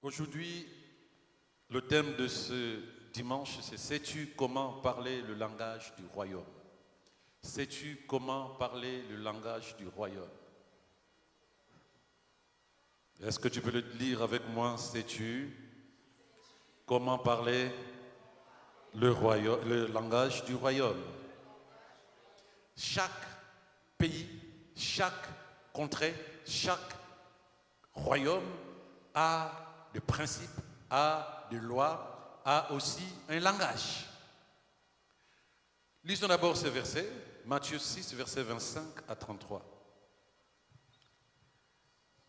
Aujourd'hui, le thème de ce dimanche, c'est « Sais-tu comment parler le langage du royaume ?» Sais-tu comment parler le langage du royaume? Est-ce que tu peux le lire avec moi? Sais-tu comment parler le langage du royaume? Chaque pays, chaque contrée, chaque royaume a des principes, a des lois, a aussi un langage. Lisons d'abord ce verset, Matthieu 6, verset 25 à 33.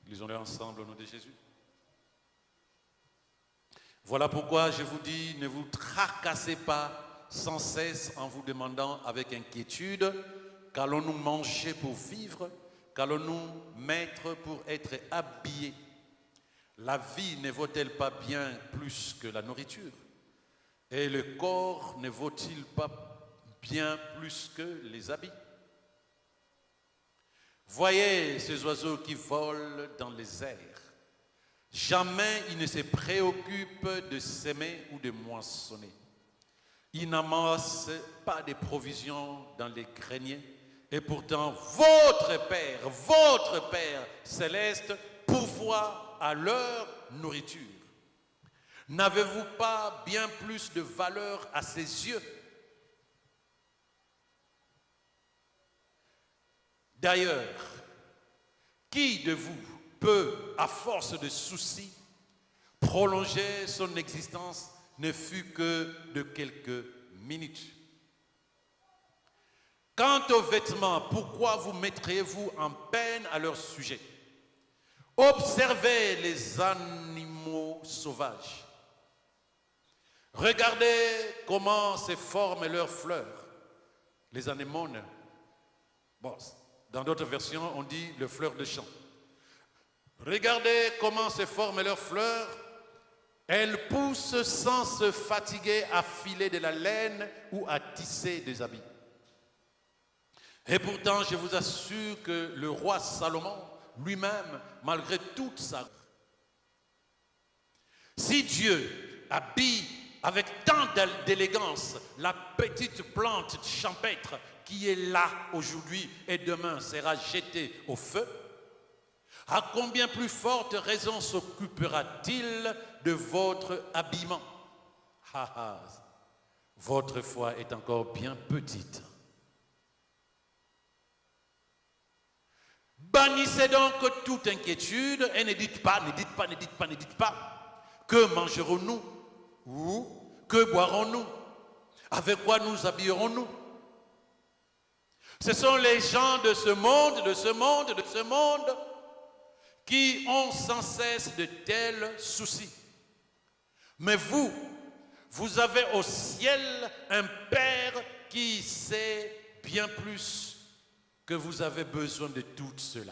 Lisons-le ensemble au nom de Jésus. Voilà pourquoi je vous dis, ne vous tracassez pas sans cesse en vous demandant avec inquiétude, qu'allons-nous manger pour vivre, qu'allons-nous mettre pour être habillés? La vie ne vaut-elle pas bien plus que la nourriture? Et le corps ne vaut-il pas bien plus que les habits? Voyez ces oiseaux qui volent dans les airs. Jamais ils ne se préoccupent de s'aimer ou de moissonner. Ils n'amassent pas de provisions dans les greniers. Et pourtant, votre Père céleste, pourvoit à leur nourriture. N'avez-vous pas bien plus de valeur à ses yeux? D'ailleurs, qui de vous peut, à force de soucis, prolonger son existence ne fût que de quelques minutes? Quant aux vêtements, pourquoi vous mettriez-vous en peine à leur sujet? Observez les animaux sauvages. Regardez comment se forment leurs fleurs. Les anémones. Bon, dans d'autres versions, on dit les fleurs de champ. Regardez comment se forment leurs fleurs. Elles poussent sans se fatiguer à filer de la laine ou à tisser des habits. Et pourtant, je vous assure que le roi Salomon, lui-même, malgré toute sa... Si Dieu habille avec tant d'élégance la petite plante champêtre qui est là aujourd'hui et demain sera jetée au feu, à combien plus forte raison s'occupera-t-il de votre habillement? Votre foi est encore bien petite. Bannissez donc toute inquiétude et ne dites pas, que mangerons-nous ou que boirons-nous? Avec quoi nous habillerons-nous? Ce sont les gens de ce monde qui ont sans cesse de tels soucis. Mais vous avez au ciel un Père qui sait bien plus que vous avez besoin de tout cela.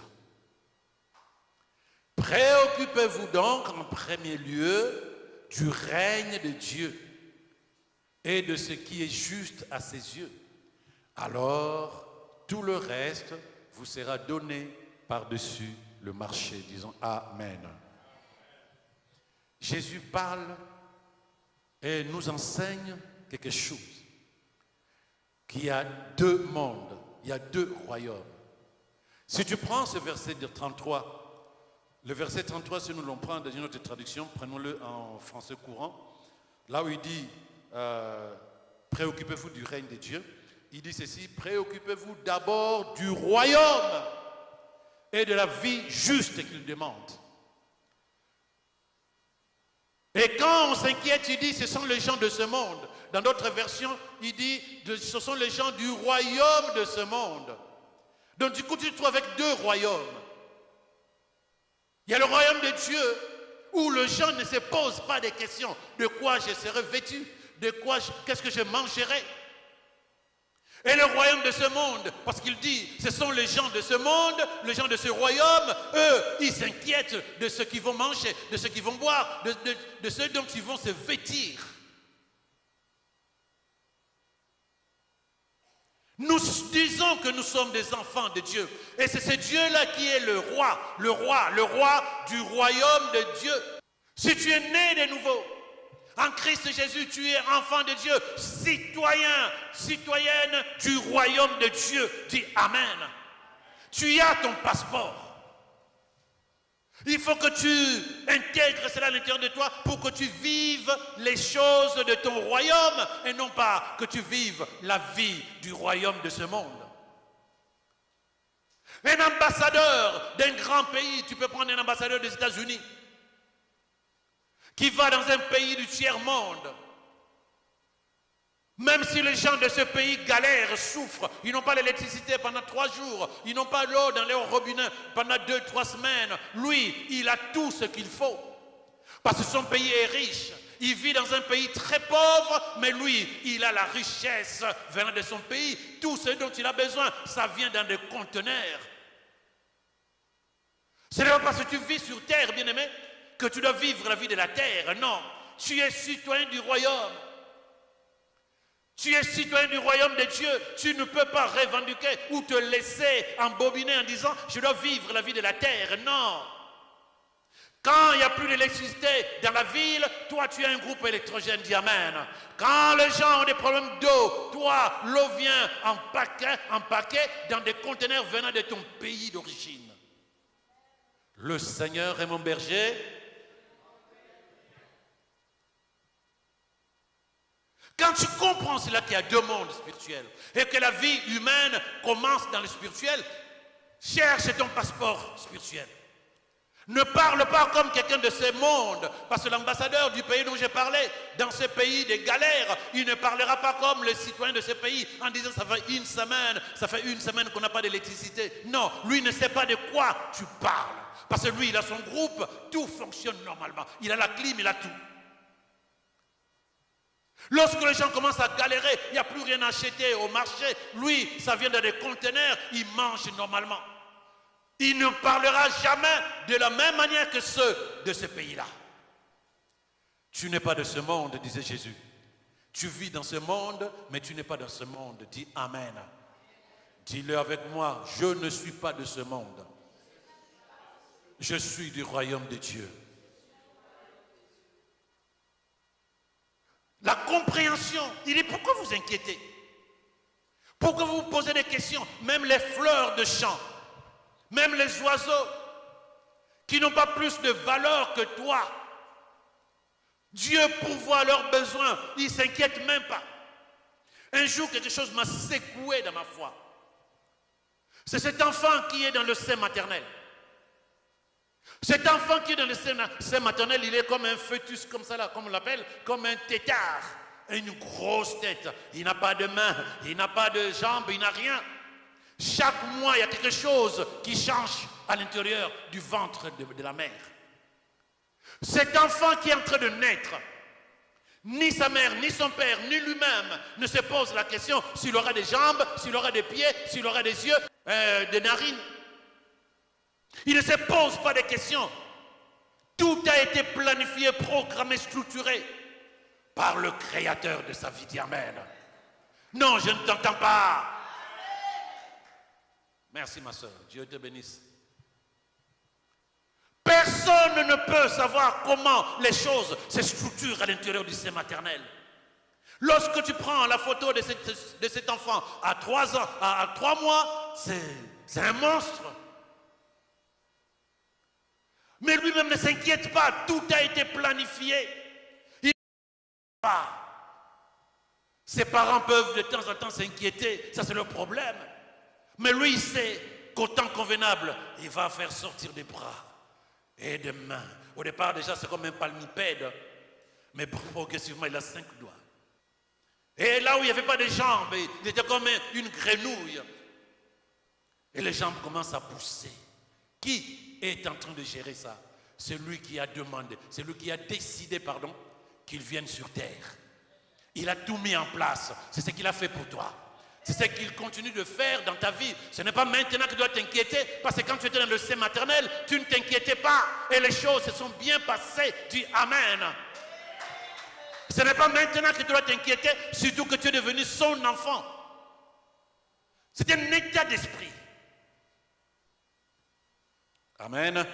Préoccupez-vous donc en premier lieu du règne de Dieu et de ce qui est juste à ses yeux. Alors, tout le reste vous sera donné par-dessus le marché. Disons Amen. Jésus parle et nous enseigne quelque chose. Qu'il y a deux mondes. Il y a deux royaumes. Si tu prends ce verset de 33, le verset 33, si nous l'on prend dans une autre traduction, prenons-le en français courant, là où il dit préoccupez-vous du règne de Dieu, il dit ceci: préoccupez-vous d'abord du royaume et de la vie juste qu'il demande. Et quand on s'inquiète, il dit ce sont les gens de ce monde. Dans d'autres versions, il dit ce sont les gens du royaume de ce monde. Donc du coup, tu te trouves avec deux royaumes. Il y a le royaume de Dieu où les gens ne se posent pas des questions. De quoi je serai vêtu? Qu'est-ce que je mangerai? Et le royaume de ce monde, parce qu'il dit, ce sont les gens de ce monde, les gens de ce royaume, eux, ils s'inquiètent de ce qu'ils vont manger, de ce qu'ils vont boire, de ce dont ils vont se vêtir. Nous disons que nous sommes des enfants de Dieu. Et c'est ce Dieu-là qui est le roi du royaume de Dieu. Si tu es né de nouveau, en Christ Jésus, tu es enfant de Dieu, citoyen, citoyenne du royaume de Dieu. Dis Amen. Tu as ton passeport. Il faut que tu intègres cela à l'intérieur de toi pour que tu vives les choses de ton royaume et non pas que tu vives la vie du royaume de ce monde. Un ambassadeur d'un grand pays, tu peux prendre un ambassadeur des États-Unis qui va dans un pays du tiers-monde. Même si les gens de ce pays galèrent, souffrent, ils n'ont pas l'électricité pendant 3 jours, ils n'ont pas l'eau dans leur robinet pendant 2-3 semaines, lui, il a tout ce qu'il faut. Parce que son pays est riche. Il vit dans un pays très pauvre, mais lui, il a la richesse venant de son pays. Tout ce dont il a besoin, ça vient dans des conteneurs. Ce n'est pas parce que tu vis sur terre, bien-aimé, que tu dois vivre la vie de la terre. Non, tu es citoyen du royaume. Tu es citoyen du royaume de Dieu. Tu ne peux pas revendiquer ou te laisser embobiner en disant « je dois vivre la vie de la terre ». Non. Quand il n'y a plus d'électricité dans la ville, toi tu as un groupe électrogène, dis Amen. Quand les gens ont des problèmes d'eau, toi l'eau vient en paquet dans des conteneurs venant de ton pays d'origine. Le Seigneur est mon berger. Quand tu comprends cela qu'il y a 2 mondes spirituels et que la vie humaine commence dans le spirituel, cherche ton passeport spirituel. Ne parle pas comme quelqu'un de ce monde, parce que l'ambassadeur du pays dont j'ai parlé, dans ce pays des galères, il ne parlera pas comme le citoyen de ce pays en disant ça fait une semaine qu'on n'a pas d'électricité. Non, lui ne sait pas de quoi tu parles, parce que lui il a son groupe, tout fonctionne normalement. Il a la clim, il a tout. Lorsque les gens commencent à galérer, il n'y a plus rien à acheter au marché. Lui, ça vient dans des conteneurs, il mange normalement. Il ne parlera jamais de la même manière que ceux de ce pays-là. Tu n'es pas de ce monde, disait Jésus. Tu vis dans ce monde, mais tu n'es pas dans ce monde. Dis Amen. Dis-le avec moi, je ne suis pas de ce monde. Je suis du royaume de Dieu. La compréhension, il dit pourquoi vous inquiétez? Pourquoi vous vous posez des questions? Même les fleurs de champ, même les oiseaux qui n'ont pas plus de valeur que toi, Dieu pourvoit leurs besoins, ils ne s'inquiètent même pas. Un jour, quelque chose m'a secoué dans ma foi. C'est cet enfant qui est dans le sein maternel. Cet enfant qui est dans le sein maternel, il est comme un fœtus, comme ça là, comme on l'appelle, comme un tétard, une grosse tête. Il n'a pas de mains, il n'a pas de jambes, il n'a rien. Chaque mois, il y a quelque chose qui change à l'intérieur du ventre de la mère. Cet enfant qui est en train de naître, ni sa mère, ni son père, ni lui-même ne se pose la question s'il aura des jambes, s'il aura des pieds, s'il aura des yeux, des narines. Il ne se pose pas de questions. Tout a été planifié, programmé, structuré par le Créateur de sa vie. Dis Amen. Non, je ne t'entends pas. Merci ma soeur, Dieu te bénisse. Personne ne peut savoir comment les choses se structurent à l'intérieur du sein maternel. Lorsque tu prends la photo de cet enfant à 3 ans, à 3 mois, c'est un monstre. Mais lui-même ne s'inquiète pas, tout a été planifié. Il ne s'inquiète pas. Ses parents peuvent de temps en temps s'inquiéter, ça c'est le problème. Mais lui, il sait qu'au temps convenable, il va faire sortir des bras et des mains. Au départ, déjà, c'est comme un palmipède, mais progressivement, il a 5 doigts. Et là où il n'y avait pas de jambes, il était comme une grenouille. Et les jambes commencent à pousser. Qui est en train de gérer ça? C'est lui qui a demandé, c'est lui qui a décidé, qu'il vienne sur terre. Il a tout mis en place. C'est ce qu'il a fait pour toi. C'est ce qu'il continue de faire dans ta vie. Ce n'est pas maintenant que tu dois t'inquiéter, parce que quand tu étais dans le sein maternel, tu ne t'inquiétais pas. Et les choses se sont bien passées. Dis Amen. Ce n'est pas maintenant que tu dois t'inquiéter, surtout que tu es devenu son enfant. C'est un état d'esprit. Amen.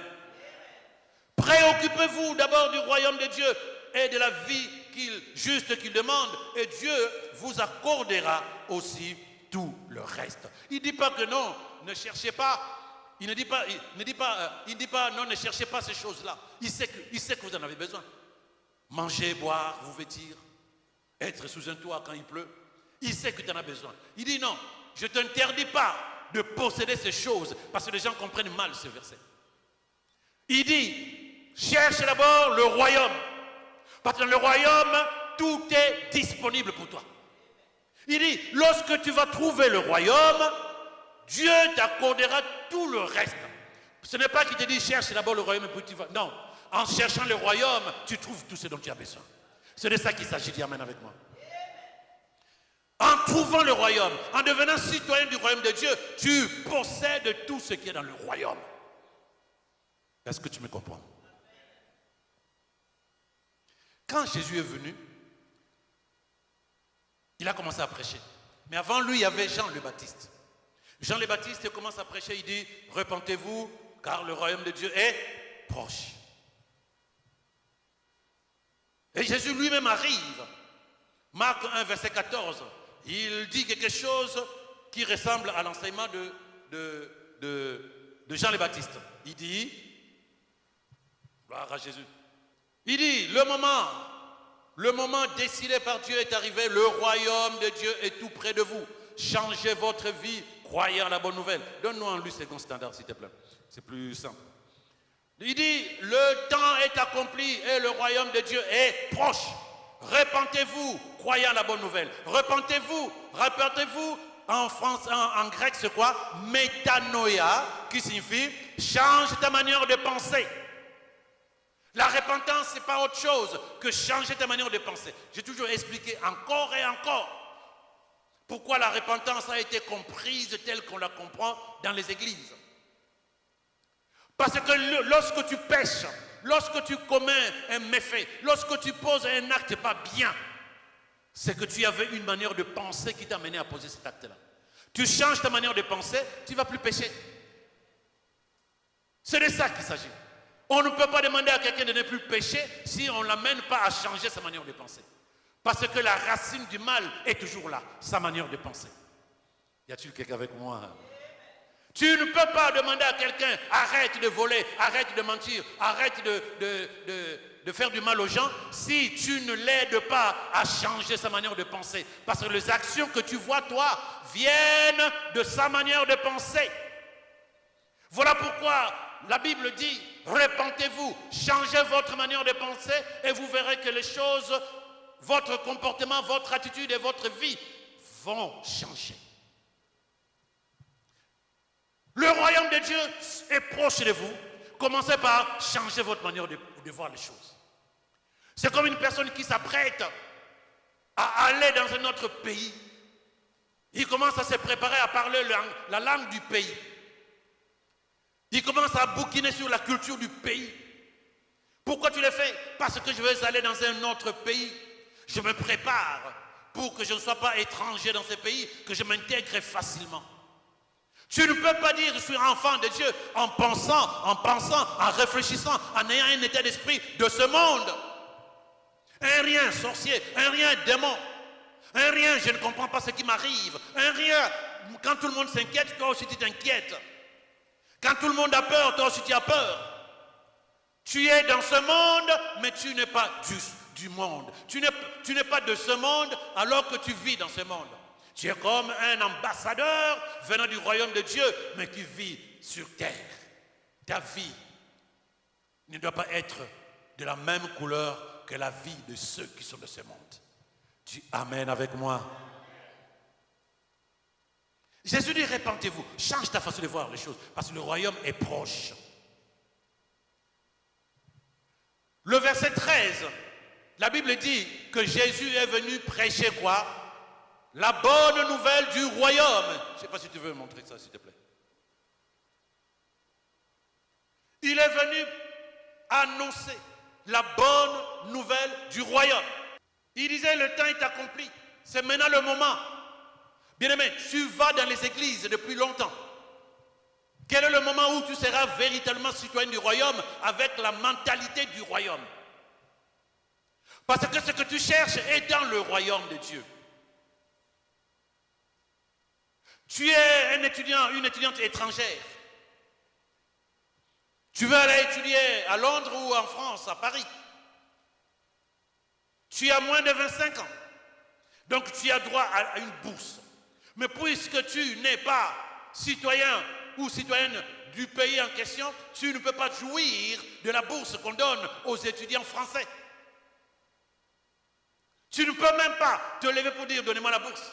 Préoccupez-vous d'abord du royaume de Dieu et de la vie juste qu'il demande, et Dieu vous accordera aussi tout le reste. Il ne dit pas que non, ne cherchez pas. Il ne dit pas non, ne cherchez pas ces choses-là. Il sait que vous en avez besoin. Manger, boire, vous vêtir, être sous un toit quand il pleut. Il sait que tu en as besoin. Il dit non, je ne t'interdis pas de posséder ces choses, parce que les gens comprennent mal ce verset. Il dit, cherche d'abord le royaume, parce que dans le royaume, tout est disponible pour toi. Il dit, lorsque tu vas trouver le royaume, Dieu t'accordera tout le reste. Ce n'est pas qu'il te dit, cherche d'abord le royaume et puis tu vas. Non, en cherchant le royaume, tu trouves tout ce dont tu as besoin. C'est de ça qu'il s'agit, dis amen avec moi. En trouvant le royaume, en devenant citoyen du royaume de Dieu, tu possèdes tout ce qui est dans le royaume. Est-ce que tu me comprends? Quand Jésus est venu, il a commencé à prêcher. Mais avant lui, il y avait Jean le Baptiste. Jean le Baptiste commence à prêcher, il dit, repentez-vous, car le royaume de Dieu est proche. Et Jésus lui-même arrive. Marc 1, verset 14. Il dit quelque chose qui ressemble à l'enseignement de Jean le Baptiste. Il dit, gloire à Jésus. Il dit, le moment décidé par Dieu est arrivé, le royaume de Dieu est tout près de vous. Changez votre vie, croyez en la bonne nouvelle. Donne-nous un second standard, s'il te plaît. C'est plus simple. Il dit, le temps est accompli et le royaume de Dieu est proche. Repentez-vous, croyez en la bonne nouvelle. Repentez-vous. En grec, c'est quoi? Métanoïa, qui signifie change ta manière de penser. La repentance, ce n'est pas autre chose que changer ta manière de penser. J'ai toujours expliqué encore et encore pourquoi la repentance a été comprise telle qu'on la comprend dans les églises. Parce que lorsque tu pêches, lorsque tu commets un méfait, lorsque tu poses un acte pas bien, c'est que tu avais une manière de penser qui t'a amené à poser cet acte-là. Tu changes ta manière de penser, tu ne vas plus pécher. C'est de ça qu'il s'agit. On ne peut pas demander à quelqu'un de ne plus pécher si on ne l'amène pas à changer sa manière de penser. Parce que la racine du mal est toujours là, sa manière de penser. Y a-t-il quelqu'un avec moi? Tu ne peux pas demander à quelqu'un, arrête de voler, arrête de mentir, arrête de faire du mal aux gens, si tu ne l'aides pas à changer sa manière de penser. Parce que les actions que tu vois, toi, viennent de sa manière de penser. Voilà pourquoi la Bible dit, repentez-vous, changez votre manière de penser et vous verrez que les choses, votre comportement, votre attitude et votre vie vont changer. Le royaume de Dieu est proche de vous. Commencez par changer votre manière de voir les choses. C'est comme une personne qui s'apprête à aller dans un autre pays. Il commence à se préparer à parler la langue du pays. Il commence à bouquiner sur la culture du pays. Pourquoi tu le fais? Parce que je veux aller dans un autre pays. Je me prépare pour que je ne sois pas étranger dans ce pays, que je m'intègre facilement. Tu ne peux pas dire je suis enfant de Dieu en pensant, en réfléchissant, en ayant un état d'esprit de ce monde. Un rien sorcier, un rien démon, un rien je ne comprends pas ce qui m'arrive, un rien quand tout le monde s'inquiète, toi aussi tu t'inquiètes. Quand tout le monde a peur, toi aussi tu as peur. Tu es dans ce monde, mais tu n'es pas du monde. Tu n'es pas de ce monde alors que tu vis dans ce monde. Tu es comme un ambassadeur venant du royaume de Dieu, mais qui vit sur terre. Ta vie ne doit pas être de la même couleur que la vie de ceux qui sont de ce monde. Dis Amen avec moi. Jésus dit, repentez-vous, change ta façon de voir les choses, parce que le royaume est proche. Le verset 13, la Bible dit que Jésus est venu prêcher quoi? La bonne nouvelle du royaume. Je ne sais pas si tu veux montrer ça, s'il te plaît. Il est venu annoncer la bonne nouvelle du royaume. Il disait, le temps est accompli. C'est maintenant le moment. Bien-aimé, tu vas dans les églises depuis longtemps. Quel est le moment où tu seras véritablement citoyen du royaume avec la mentalité du royaume? Parce que ce que tu cherches est dans le royaume de Dieu. Tu es un étudiant, une étudiante étrangère. Tu veux aller étudier à Londres ou en France, à Paris. Tu as moins de 25 ans. Donc tu as droit à une bourse. Mais puisque tu n'es pas citoyen ou citoyenne du pays en question, tu ne peux pas jouir de la bourse qu'on donne aux étudiants français. Tu ne peux même pas te lever pour dire donnez-moi la bourse.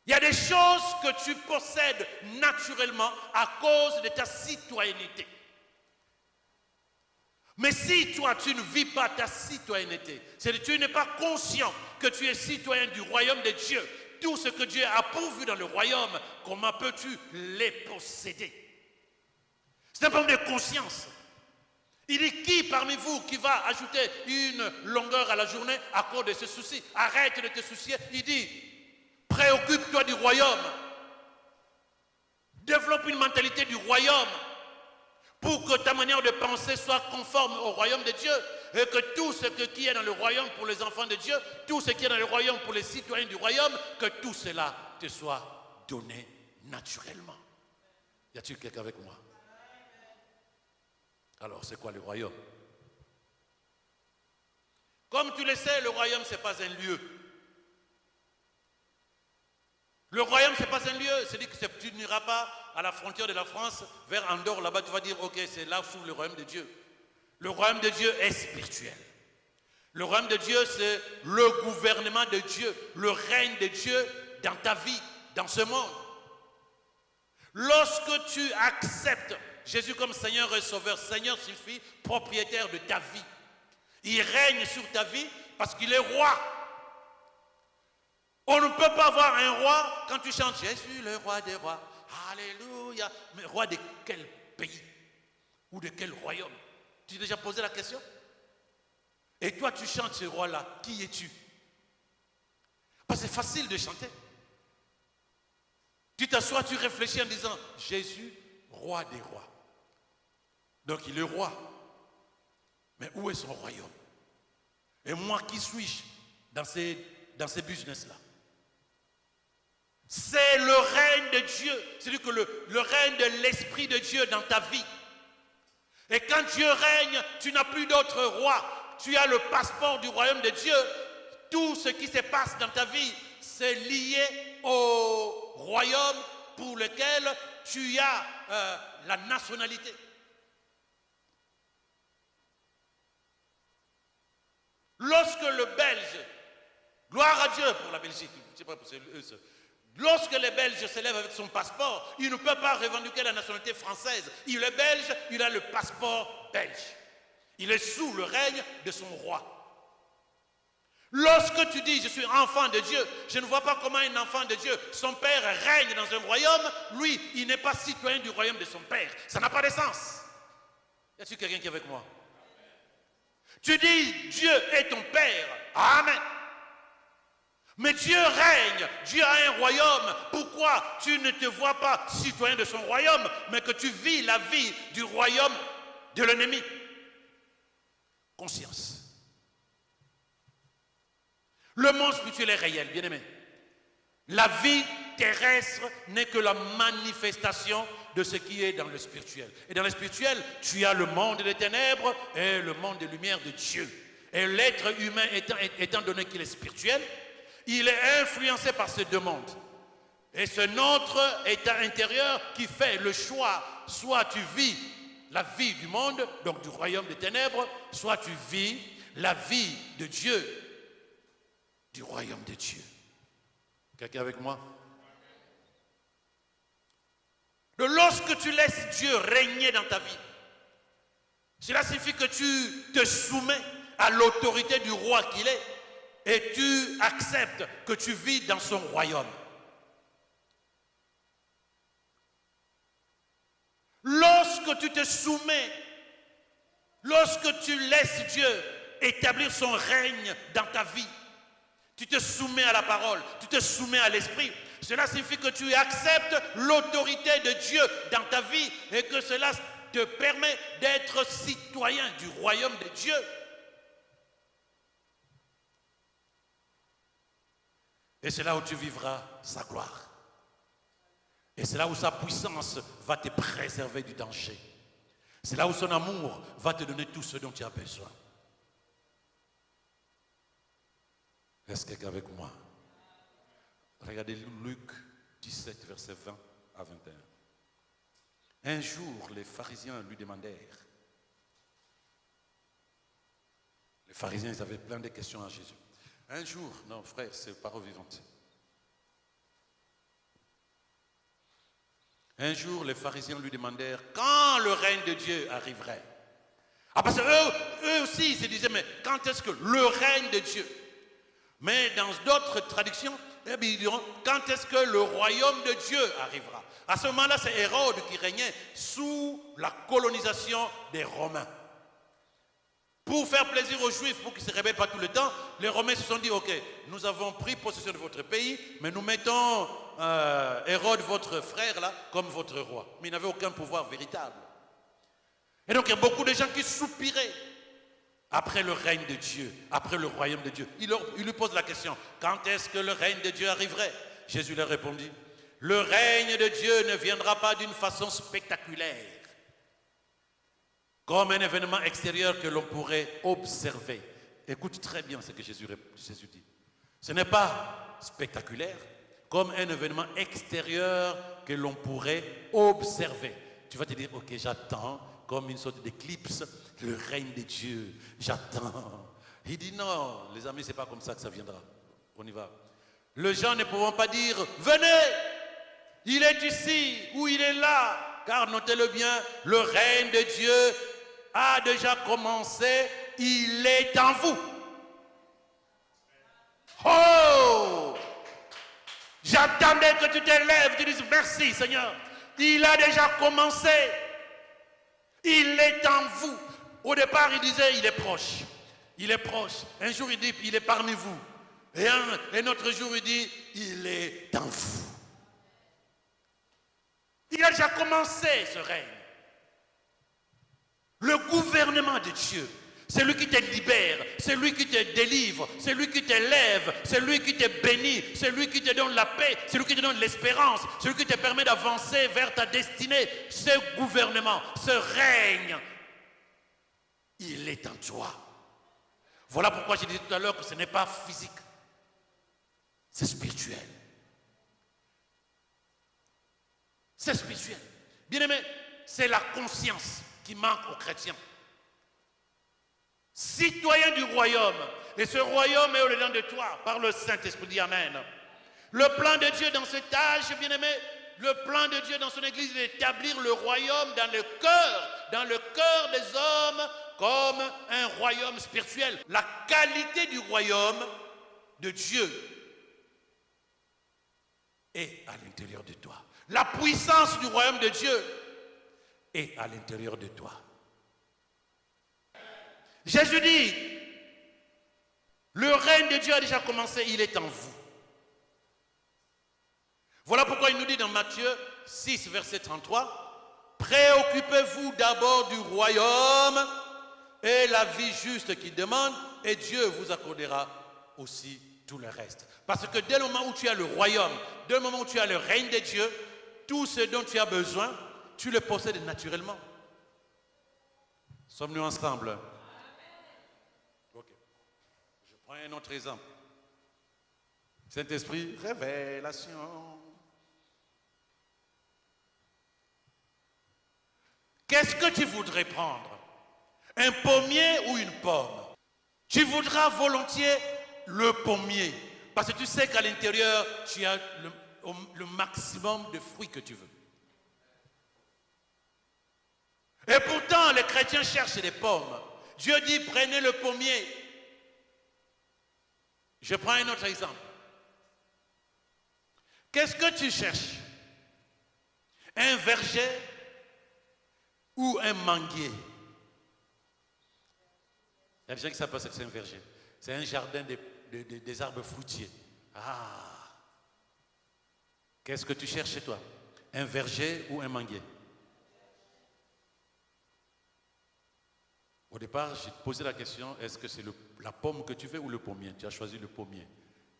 Il y a des choses que tu possèdes naturellement à cause de ta citoyenneté. Mais si toi, tu ne vis pas ta citoyenneté, c'est-à-dire que tu n'es pas conscient que tu es citoyen du royaume de Dieu, tout ce que Dieu a pourvu dans le royaume, comment peux-tu les posséder? C'est un problème de conscience. Il dit, qui parmi vous qui va ajouter une longueur à la journée à cause de ce souci? Arrête de te soucier. Il dit, préoccupe-toi du royaume. Développe une mentalité du royaume pour que ta manière de penser soit conforme au royaume de Dieu et que tout ce qui est dans le royaume pour les enfants de Dieu, tout ce qui est dans le royaume pour les citoyens du royaume, que tout cela te soit donné naturellement. Y a-t-il quelqu'un avec moi? Alors, c'est quoi le royaume? Comme tu le sais, le royaume, ce n'est pas un lieu. Le royaume, ce n'est pas un lieu. C'est-à-dire que tu n'iras pas à la frontière de la France, vers Andorre, là-bas, tu vas dire, ok, c'est là où s'ouvre le royaume de Dieu. Le royaume de Dieu est spirituel. Le royaume de Dieu, c'est le gouvernement de Dieu, le règne de Dieu dans ta vie, dans ce monde. Lorsque tu acceptes Jésus comme Seigneur et Sauveur, Seigneur signifie propriétaire de ta vie. Il règne sur ta vie parce qu'il est roi. On ne peut pas avoir un roi quand tu chantes Jésus le roi des rois. Alléluia. Mais roi de quel pays? Ou de quel royaume? Tu t'es déjà posé la question? Et toi tu chantes ce roi-là, qui es-tu? Parce que c'est facile de chanter. Tu t'assois, tu réfléchis en disant Jésus, roi des rois. Donc il est roi. Mais où est son royaume? Et moi, qui suis-je dans ces business-là? C'est le règne de Dieu. C'est-à-dire que le règne de l'Esprit de Dieu dans ta vie. Et quand Dieu règne, tu n'as plus d'autre roi. Tu as le passeport du royaume de Dieu. Tout ce qui se passe dans ta vie, c'est lié au royaume pour lequel tu as la nationalité. Lorsque le Belge, gloire à Dieu pour la Belgique, je sais pas pour eux, lorsque le Belge se lève avec son passeport, il ne peut pas revendiquer la nationalité française. Il est belge, il a le passeport belge. Il est sous le règne de son roi. Lorsque tu dis, je suis enfant de Dieu, je ne vois pas comment un enfant de Dieu, son père règne dans un royaume, lui, il n'est pas citoyen du royaume de son père. Ça n'a pas de sens. Y a-t-il quelqu'un qui est avec moi? Tu dis, Dieu est ton père. Amen. Mais Dieu règne, Dieu a un royaume. Pourquoi tu ne te vois pas citoyen de son royaume, mais que tu vis la vie du royaume de l'ennemi? Conscience. Le monde spirituel est réel, bien aimé. La vie terrestre n'est que la manifestation de ce qui est dans le spirituel. Et dans le spirituel, tu as le monde des ténèbres et le monde des lumières de Dieu. Et l'être humain étant donné qu'il est spirituel, il est influencé par ces deux mondes. Et c'est notre état intérieur qui fait le choix. Soit tu vis la vie du monde, donc du royaume des ténèbres, soit tu vis la vie de Dieu, du royaume de Dieu. Quelqu'un avec moi? Lorsque tu laisses Dieu régner dans ta vie, cela signifie que tu te soumets à l'autorité du roi qu'il est et tu acceptes que tu vis dans son royaume. Lorsque tu te soumets, lorsque tu laisses Dieu établir son règne dans ta vie, tu te soumets à la parole, tu te soumets à l'esprit, Cela signifie que tu acceptes l'autorité de Dieu dans ta vie et que cela te permet d'être citoyen du royaume de Dieu. Et c'est là où tu vivras sa gloire. Et c'est là où sa puissance va te préserver du danger. C'est là où son amour va te donner tout ce dont tu as besoin. Est-ce quelqu'un avec moi? Regardez Luc 17, verset 20 à 21. Un jour, les pharisiens lui demandèrent. Les pharisiens, ils avaient plein de questions à Jésus. Un jour, non frère, c'est parole vivante. Un jour, les pharisiens lui demandèrent quand le règne de Dieu arriverait. Ah, parce qu'eux aussi, ils se disaient, mais quand est-ce que le règne de Dieu? Mais dans d'autres traductions, eh bien, ils diront, quand est-ce que le royaume de Dieu arrivera? À ce moment-là, c'est Hérode qui régnait sous la colonisation des Romains. Pour faire plaisir aux Juifs, pour qu'ils ne se rebellent pas tout le temps, les Romains se sont dit, ok, nous avons pris possession de votre pays, mais nous mettons Hérode, votre frère, là, comme votre roi. Mais il n'avait aucun pouvoir véritable. Et donc, il y a beaucoup de gens qui soupiraient après le règne de Dieu, après le royaume de Dieu. Il lui pose la question, quand est-ce que le règne de Dieu arriverait? Jésus leur répondit, le règne de Dieu ne viendra pas d'une façon spectaculaire, comme un événement extérieur que l'on pourrait observer. Écoute très bien ce que Jésus dit. Ce n'est pas spectaculaire, comme un événement extérieur que l'on pourrait observer. Tu vas te dire, ok, j'attends, comme une sorte d'éclipse, le règne de Dieu. J'attends. Il dit non, les amis, c'est pas comme ça que ça viendra. On y va. Les gens ne pouvant pas dire, venez, il est ici ou il est là. Car notez-le bien, le règne de Dieu a déjà commencé, il est en vous. Oh! J'attendais que tu te lèves, tu dises merci Seigneur. Il a déjà commencé. Il est en vous. Au départ, il disait, il est proche. Il est proche. Un jour, il dit, il est parmi vous. Et un autre jour, il dit, il est en vous. Il a déjà commencé ce règne. Le gouvernement de Dieu, c'est lui qui te libère, c'est lui qui te délivre, c'est lui qui te lève, c'est lui qui te bénit, c'est lui qui te donne la paix, c'est lui qui te donne l'espérance, c'est lui qui te permet d'avancer vers ta destinée. Ce gouvernement, ce règne, il est en toi. Voilà pourquoi j'ai dit tout à l'heure que ce n'est pas physique, c'est spirituel. C'est spirituel. Bien aimé, c'est la conscience qui manque aux chrétiens. Citoyen du royaume, et ce royaume est au-dedans de toi, par le Saint-Esprit, dit Amen. Le plan de Dieu dans cet âge, bien aimé, le plan de Dieu dans son église, c'est d'établir le royaume dans le cœur des hommes, comme un royaume spirituel. La qualité du royaume de Dieu est à l'intérieur de toi. La puissance du royaume de Dieu est à l'intérieur de toi. Jésus dit, le règne de Dieu a déjà commencé, il est en vous. Voilà pourquoi il nous dit dans Matthieu 6, verset 33, préoccupez-vous d'abord du royaume et la vie juste qu'il demande, et Dieu vous accordera aussi tout le reste. Parce que dès le moment où tu as le royaume, dès le moment où tu as le règne de Dieu, tout ce dont tu as besoin, tu le possèdes naturellement. Sommes-nous ensemble? Ok. Je prends un autre exemple. Saint-Esprit, révélation. Qu'est-ce que tu voudrais prendre? Un pommier ou une pomme? Tu voudras volontiers le pommier. Parce que tu sais qu'à l'intérieur, tu as le maximum de fruits que tu veux. Et pourtant, les chrétiens cherchent des pommes. Dieu dit, prenez le pommier. Je prends un autre exemple. Qu'est-ce que tu cherches? Un verger ou un manguier? Il y a des gens qui savent pas ce que c'est un verger. C'est un jardin des arbres fruitiers. Ah! Qu'est-ce que tu cherches chez toi? Un verger ou un manguier? Au départ, j'ai posé la question, est-ce que c'est la pomme que tu veux ou le pommier? Tu as choisi le pommier.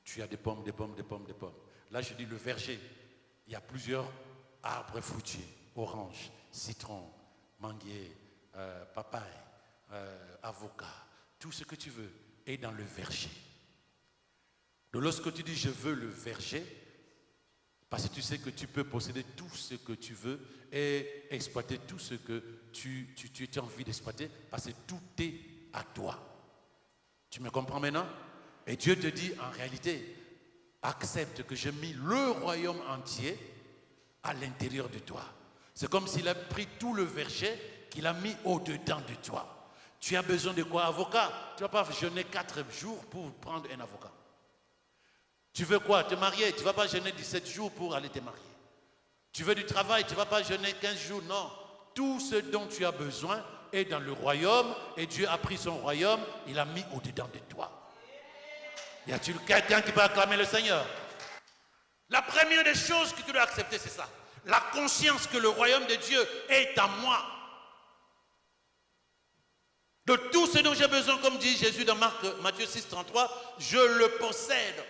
Tu as des pommes, des pommes, des pommes, des pommes. Là, je dis le verger. Il y a plusieurs arbres fruitiers. Orange, citron, manguier, papaye, avocat. Tout ce que tu veux est dans le verger. Donc lorsque tu dis je veux le verger, parce que tu sais que tu peux posséder tout ce que tu veux et exploiter tout ce que tu as envie d'exploiter, parce que tout est à toi. Tu me comprends maintenant? Et Dieu te dit en réalité, accepte que j'ai mis le royaume entier à l'intérieur de toi. C'est comme s'il a pris tout le verger qu'il a mis au-dedans de toi. Tu as besoin de quoi? Avocat? Tu ne vas pas jeûner 4 jours pour prendre un avocat. Tu veux quoi? Te marier? Tu ne vas pas jeûner 17 jours pour aller te marier. Tu veux du travail? Tu ne vas pas jeûner 15 jours. Non. Tout ce dont tu as besoin est dans le royaume et Dieu a pris son royaume, il l'a mis au-dedans de toi. Y a-t-il quelqu'un qui peut acclamer le Seigneur? La première des choses que tu dois accepter, c'est ça. La conscience que le royaume de Dieu est à moi. De tout ce dont j'ai besoin, comme dit Jésus dans Matthieu 6, 33, je le possède.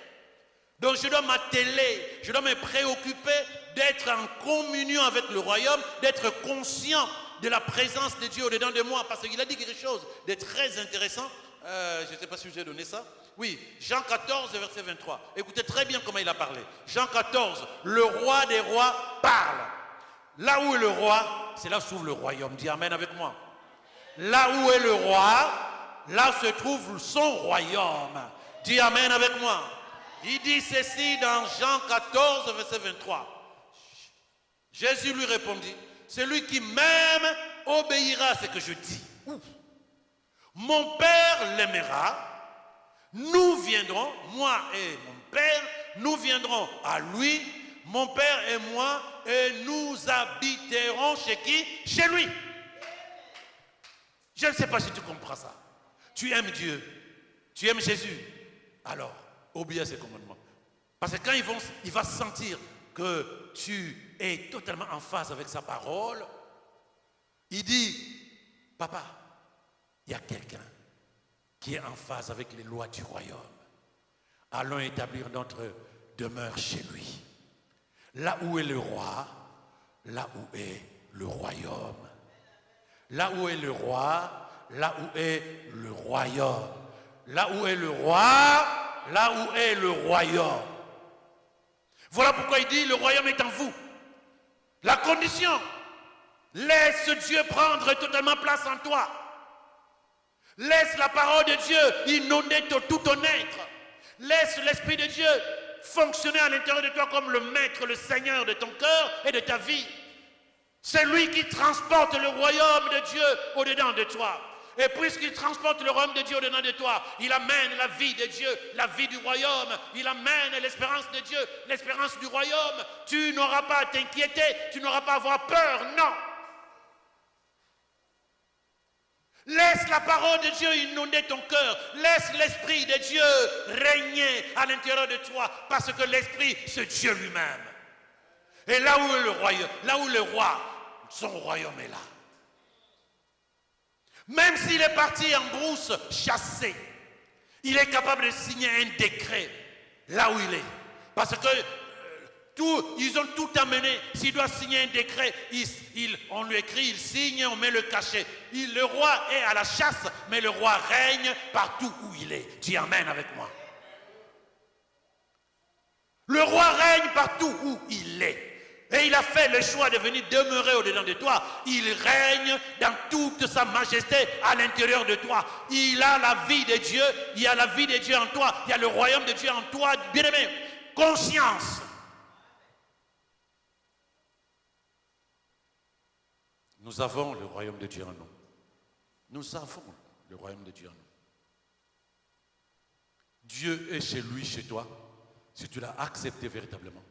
Donc je dois m'atteler, je dois me préoccuper d'être en communion avec le royaume, d'être conscient de la présence de Dieu au-dedans de moi. Parce qu'il a dit quelque chose de très intéressant. Je ne sais pas si je vous ai donné ça. Oui, Jean 14, verset 23. Écoutez très bien comment il a parlé. Jean 14, le roi des rois parle. Là où est le roi, c'est là où se trouve le royaume. Dis amen avec moi. Là où est le roi, là se trouve son royaume. Dis amen avec moi. Il dit ceci dans Jean 14, verset 23. Jésus lui répondit, celui qui m'aime obéira à ce que je dis. Mon Père l'aimera. Nous viendrons, moi et mon Père, nous viendrons à lui, mon Père et moi, et nous habiterons chez qui? Chez lui. Je ne sais pas si tu comprends ça. Tu aimes Dieu, tu aimes Jésus, alors obéis à ses commandements. Parce que quand il va sentir que tu es totalement en phase avec sa parole, il dit, papa, il y a quelqu'un qui est en phase avec les lois du royaume. Allons établir notre demeure chez lui. Là où est le roi, là où est le royaume. Là où est le roi, là où est le royaume. Là où est le roi, là où est le royaume. Voilà pourquoi il dit, le royaume est en vous. La condition, laisse Dieu prendre totalement place en toi. Laisse la parole de Dieu inonder tout ton être. Laisse l'Esprit de Dieu fonctionner à l'intérieur de toi comme le maître, le Seigneur de ton cœur et de ta vie. C'est lui qui transporte le royaume de Dieu au-dedans de toi. Et puisqu'il transporte le royaume de Dieu au-dedans de toi, il amène la vie de Dieu, la vie du royaume. Il amène l'espérance de Dieu, l'espérance du royaume. Tu n'auras pas à t'inquiéter, tu n'auras pas à avoir peur, non. Laisse la parole de Dieu inonder ton cœur. Laisse l'Esprit de Dieu régner à l'intérieur de toi. Parce que l'Esprit, c'est Dieu lui-même. Et là où est le royaume, là où le roi, son royaume est là. Même s'il est parti en brousse chassé, il est capable de signer un décret là où il est. Parce que ils ont tout amené. S'il doit signer un décret, on lui écrit, il signe, on met le cachet. Le roi est à la chasse, mais le roi règne partout où il est. Dis amen avec moi. Le roi règne partout où il est. Et il a fait le choix de venir demeurer au-dedans de toi. Il règne dans toute sa majesté à l'intérieur de toi. Il a la vie de Dieu. Il y a la vie de Dieu en toi. Il y a le royaume de Dieu en toi. Bien-aimé, conscience. Nous avons le royaume de Dieu en nous. Nous avons le royaume de Dieu en nous. Dieu est chez lui, chez toi, si tu l'as accepté véritablement.